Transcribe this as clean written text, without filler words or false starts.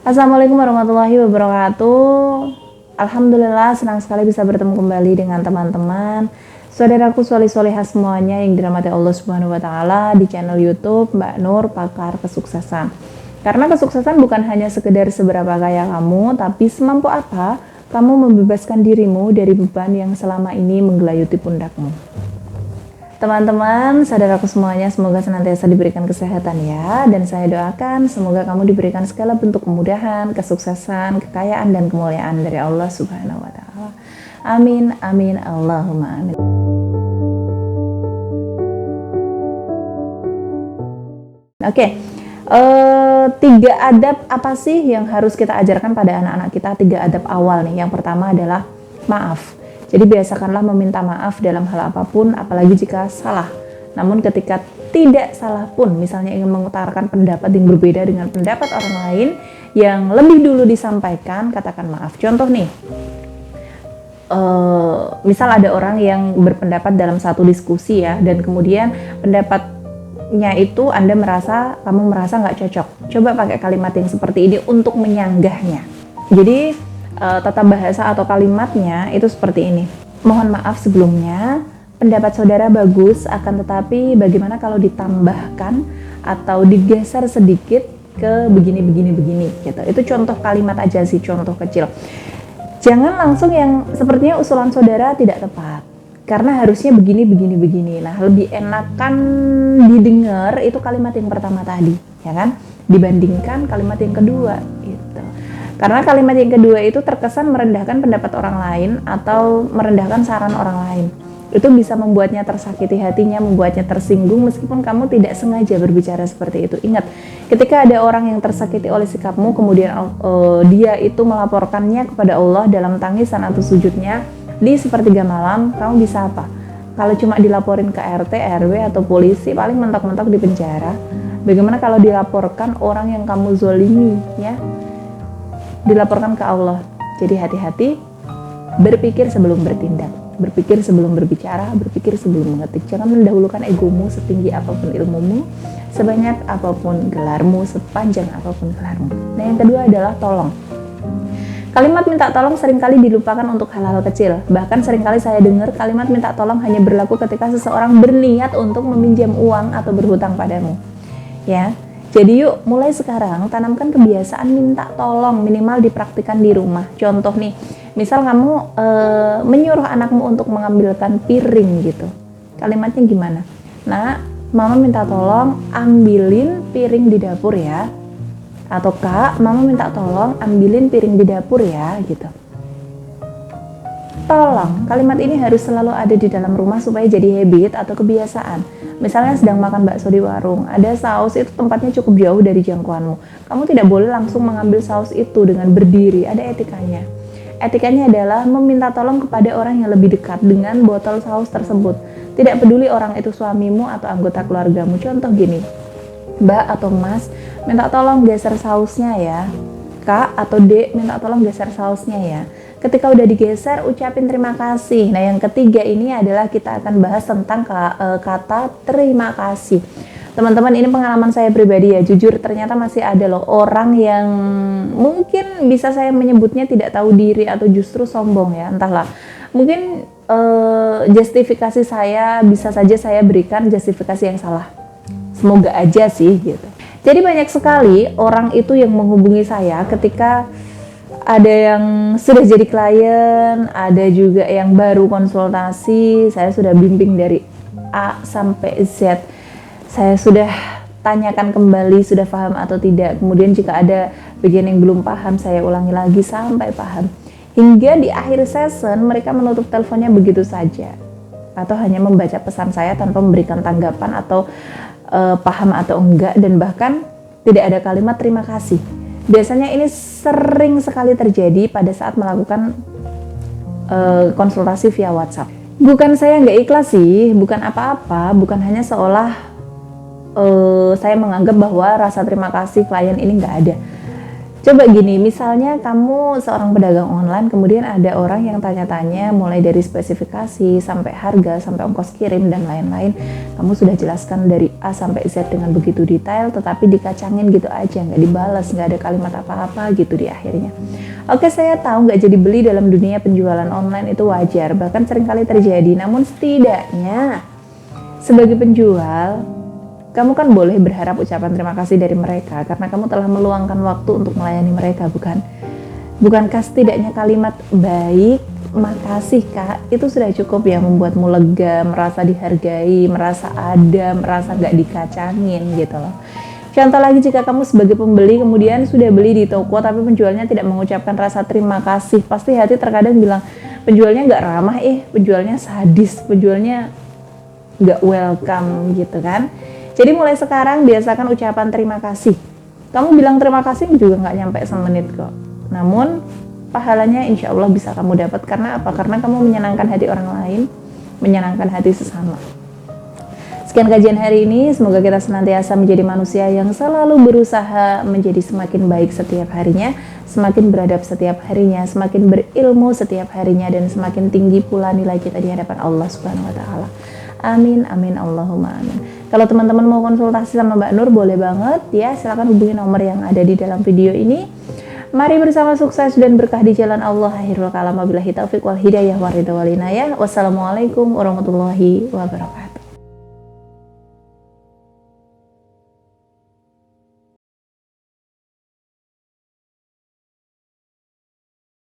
Assalamualaikum warahmatullahi wabarakatuh. Alhamdulillah senang sekali bisa bertemu kembali dengan teman-teman saudaraku solih-solihah semuanya yang dirahmati Allah Subhanahu wa taala di channel YouTube Mbak Nur Pakar Kesuksesan. Karena kesuksesan bukan hanya sekedar seberapa kaya kamu, tapi semampu apa kamu membebaskan dirimu dari beban yang selama ini menggelayuti pundakmu. Teman-teman, saudaraku semuanya, semoga senantiasa diberikan kesehatan ya. Dan saya doakan semoga kamu diberikan segala bentuk kemudahan, kesuksesan, kekayaan, dan kemuliaan dari Allah Subhanahu wa Ta'ala. Amin, amin, Allahumma amin. Oke, 3 adab apa sih yang harus kita ajarkan pada anak-anak kita? 3 adab awal nih. Yang pertama adalah maaf. Jadi biasakanlah meminta maaf dalam hal apapun, apalagi jika salah. Namun ketika tidak salah pun, misalnya ingin mengutarakan pendapat yang berbeda dengan pendapat orang lain yang lebih dulu disampaikan, katakan maaf. Contoh nih, misal ada orang yang berpendapat dalam satu diskusi ya, dan kemudian pendapatnya itu kamu merasa nggak cocok. Coba pakai kalimat yang seperti ini untuk menyanggahnya. Jadi tata bahasa atau kalimatnya itu seperti ini. Mohon maaf sebelumnya, pendapat saudara bagus, akan tetapi bagaimana kalau ditambahkan atau digeser sedikit ke begini gitu. Itu contoh kalimat aja sih, contoh kecil. Jangan langsung yang sepertinya usulan saudara tidak tepat, karena harusnya begini. Nah, lebih enakan didengar itu kalimat yang pertama tadi, ya kan? Dibandingkan kalimat yang kedua gitu. Karena kalimat yang kedua itu terkesan merendahkan pendapat orang lain atau merendahkan saran orang lain. Itu bisa membuatnya tersakiti hatinya, membuatnya tersinggung meskipun kamu tidak sengaja berbicara seperti itu. Ingat, ketika ada orang yang tersakiti oleh sikapmu, kemudian dia itu melaporkannya kepada Allah dalam tangisan atau sujudnya di sepertiga malam, kamu bisa apa? Kalau cuma dilaporin ke RT, RW atau polisi, paling mentok-mentok di penjara. Bagaimana kalau dilaporkan orang yang kamu zolimi, ya? Dilaporkan ke Allah. Jadi hati-hati, berpikir sebelum bertindak, berpikir sebelum berbicara, berpikir sebelum mengetik. Jangan mendahulukan egomu setinggi apapun ilmumu, sebanyak apapun gelarmu, sepanjang apapun gelarmu. Nah, yang kedua adalah tolong. Kalimat minta tolong seringkali dilupakan untuk hal-hal kecil. Bahkan seringkali saya dengar kalimat minta tolong hanya berlaku ketika seseorang berniat untuk meminjam uang atau berhutang padamu. Ya. Jadi yuk mulai sekarang tanamkan kebiasaan minta tolong, minimal dipraktikkan di rumah. Contoh nih, misal kamu menyuruh anakmu untuk mengambilkan piring gitu. Kalimatnya gimana? Nah, mama minta tolong ambilin piring di dapur ya. Atau kak, mama minta tolong ambilin piring di dapur ya gitu. Tolong, kalimat ini harus selalu ada di dalam rumah supaya jadi habit atau kebiasaan. Misalnya sedang makan bakso di warung, ada saus itu tempatnya cukup jauh dari jangkauanmu. Kamu tidak boleh langsung mengambil saus itu dengan berdiri, ada etikanya. Etikanya adalah meminta tolong kepada orang yang lebih dekat dengan botol saus tersebut. Tidak peduli orang itu suamimu atau anggota keluargamu. Contoh gini, Mbak atau Mas, minta tolong geser sausnya ya. Kak atau Dek, minta tolong geser sausnya ya. Ketika udah digeser, ucapin terima kasih. Nah, yang ketiga ini adalah kita akan bahas tentang kata terima kasih. Teman-teman, ini pengalaman saya pribadi ya. Jujur, ternyata masih ada loh orang yang mungkin bisa saya menyebutnya tidak tahu diri atau justru sombong ya. Entahlah. Mungkin justifikasi saya bisa saja saya berikan justifikasi yang salah. Semoga aja sih gitu. Jadi banyak sekali orang itu yang menghubungi saya ketika ada yang sudah jadi klien, ada juga yang baru konsultasi. Saya sudah bimbing dari A sampai Z. Saya sudah tanyakan kembali sudah paham atau tidak. Kemudian jika ada bagian yang belum paham, saya ulangi lagi sampai paham. Hingga di akhir session mereka menutup teleponnya begitu saja. Atau hanya membaca pesan saya tanpa memberikan tanggapan atau paham atau enggak, dan bahkan tidak ada kalimat terima kasih. Biasanya ini sering sekali terjadi pada saat melakukan konsultasi via WhatsApp. Bukan saya nggak ikhlas sih, bukan apa-apa, bukan hanya seolah saya menganggap bahwa rasa terima kasih klien ini nggak ada. Coba gini, misalnya kamu seorang pedagang online, kemudian ada orang yang tanya-tanya mulai dari spesifikasi, sampai harga, sampai ongkos kirim, dan lain-lain. Kamu sudah jelaskan dari A sampai Z dengan begitu detail, tetapi dikacangin gitu aja, nggak dibalas, nggak ada kalimat apa-apa gitu di akhirnya. Oke, saya tahu nggak jadi beli dalam dunia penjualan online itu wajar, bahkan seringkali terjadi. Namun setidaknya, sebagai penjual, kamu kan boleh berharap ucapan terima kasih dari mereka karena kamu telah meluangkan waktu untuk melayani mereka, bukan? Bukankah setidaknya kalimat baik, makasih kak, itu sudah cukup ya membuatmu lega, merasa dihargai, merasa ada, merasa gak dikacangin gitu loh. Contoh lagi, jika kamu sebagai pembeli kemudian sudah beli di toko tapi penjualnya tidak mengucapkan rasa terima kasih, pasti hati terkadang bilang penjualnya gak ramah, penjualnya sadis, penjualnya gak welcome gitu kan. Jadi mulai sekarang biasakan ucapan terima kasih. Kamu bilang terima kasih juga nggak nyampe semenit kok. Namun pahalanya insya Allah bisa kamu dapat. Karena apa? Karena kamu menyenangkan hati orang lain, menyenangkan hati sesama. Sekian kajian hari ini. Semoga kita senantiasa menjadi manusia yang selalu berusaha menjadi semakin baik setiap harinya, semakin beradab setiap harinya, semakin berilmu setiap harinya, dan semakin tinggi pula nilai kita di hadapan Allah Subhanahu wa Ta'ala. Amin, amin, Allahumma amin. Kalau teman-teman mau konsultasi sama Mbak Nur, boleh banget ya, silahkan hubungi nomor yang ada di dalam video ini. Mari bersama sukses dan berkah di jalan Allah. Akhirul kalam, wabillahi taufiq wal hidayah waridha wal inayah. Wassalamualaikum warahmatullahi wabarakatuh.